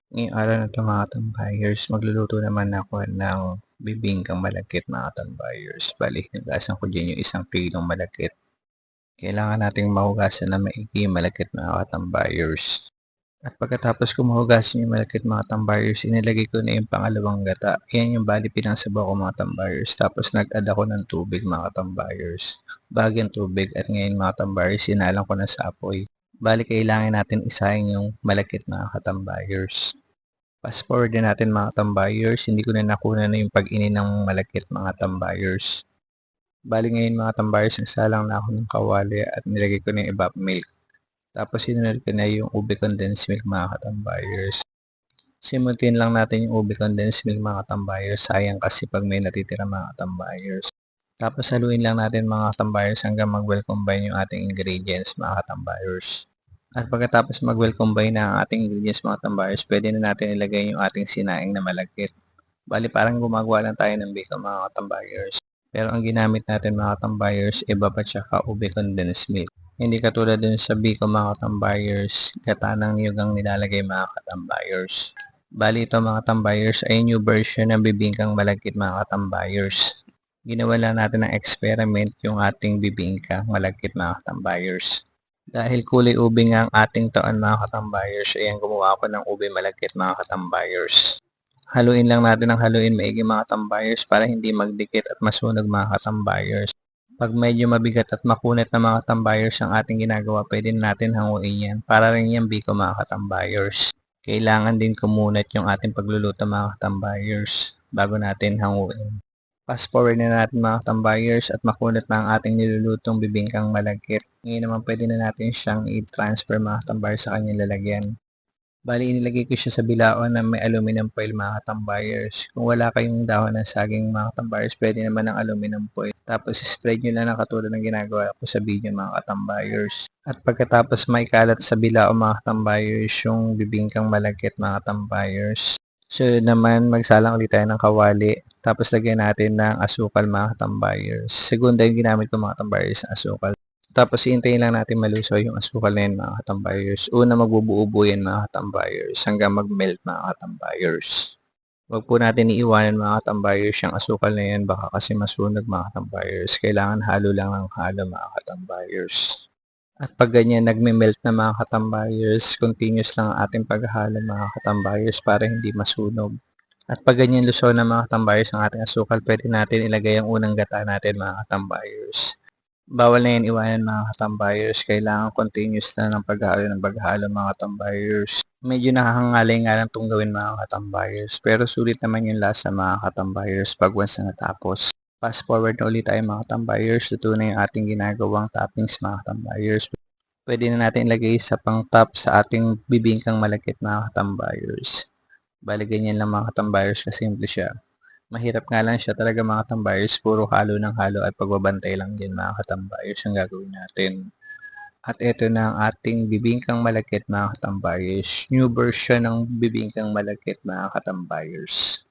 Ngayong araw na 'to mga tambayers, magluluto naman ako ng bibingkang malagkit mga tambayers. Bale hinugasan ko diyan yung 1 kilong malagkit. Kailangan nating mahugasan ng maigi yung malagkit mga tambayers. At pagkatapos ko mahugasan yung malagkit mga tambayers, inilagay ko na yung pangalawang gata. Yan yung bale pinangsabaw ko mga tambayers. Tapos nag-add ako ng tubig mga tambayers. Bagyang tubig at ngayon mga tambayers, sinalang ko na sa apoy. Bale kailangan natin isahin yung malagkit mga katambayers. Fast forward din natin mga tambayers, hindi ko na nakuna na yung pag-ini ng malagkit mga tambayers. Bale ngayon mga tambayers, nagsalang na ako ng kawali at nilagay ko na yung evap milk. Tapos sinunod ko na yung ube condensed milk mga katambayers. Simutin lang natin yung ube condensed milk mga katambayers, sayang kasi pag may natitira mga katambayers. Tapos haluin lang natin mga katambayers hanggang mag-well combine yung ating ingredients mga katambayers. At pagkatapos mag-well combine na ang ating ingredients mga tambayers, pwede na natin ilagay yung ating sinaing na malagkit. Bali parang gumagawa lang tayo ng biko mga tambayers. Pero ang ginamit natin mga tambayers, iba pa tsaka ube condensed milk. Hindi katulad dun sa biko mga tambayers, gata ng niyog ang nilalagay mga katambayers. Bali ito mga tambayers ay new version ng bibingkang malagkit mga katambayers. Ginawa lang natin ng experiment yung ating bibingka malagkit mga katambayers. Dahil kulay ube nga ang ating taon mga katambayers, ayan gumawa ako ng ube malagkit mga katambayers. Haluin lang natin ng haluin maigi mga tambayers para hindi magdikit at masunog mga katambayers. Pag medyo mabigat at makunat na mga tambayers ang ating ginagawa, pwede natin hanguin yan. Para rin yan biko mga katambayers. Kailangan din kumunat yung ating pagluluto mga katambayers bago natin hanguin. Fast forward na natin mga tambayers at makunat na ang ating nilulutong bibingkang malagkit. Ngayon naman pwede na natin siyang i-transfer mga tambayers sa kanyang lalagyan. Bali inilagay ko siya sa bilaon na may aluminum foil mga tambayers. Kung wala kayong dahon ng saging mga tambayers, pwede naman ng aluminum foil. Tapos spread nyo lang na katulad ng ginagawa ko sa video mga tambayers. At pagkatapos maikalat sa bilao mga tambayers yung bibingkang malagkit mga tambayers. So naman magsalang ulit tayo ng kawali. Tapos lagyan natin ng asukal mga tambayers. Segunda yung ginamit ko mga tambayers na asukal. Tapos hihintayin lang natin malusaw yung asukal na yan mga katambayers. Una magbubuo-buo yan mga katambayers hanggang mag-melt mga katambayers. Huwag po natin iiwanan mga katambayers yung asukal na yan baka kasi masunog mga katambayers. Kailangan halo lang ng halo mga katambayers. At pag ganyan nagme-melt na mga katambayers, continuous lang ang ating paghahalo mga katambayers para hindi masunog. At pag ganyan lusaw na mga katambayers ang ating asukal, pwede natin ilagay ang unang gata natin mga katambayers. Bawal na yan iwanan mga katambayers. Kailangan continuous na ng paghalo mga katambayers. Medyo nakakangalay nga lang itong gawin mga katambayers. Pero sulit naman yung lasa mga katambayers pag once na natapos. Fast forward na ulit tayo mga katambayers. Luto na yung ating ginagawang toppings mga katambayers. Pwede na natin ilagay sa pang top sa ating bibingkang malagkit mga katambayers. Bali ganyan lang mga katambayers kasimple siya. Mahirap nga lang siya talaga mga tambayers, puro halo ng halo at pagbabantay lang din mga katambayers ang gagawin natin. At ito na ang ating bibingkang malagkit mga katambayers. New version ng bibingkang malagkit mga katambayers.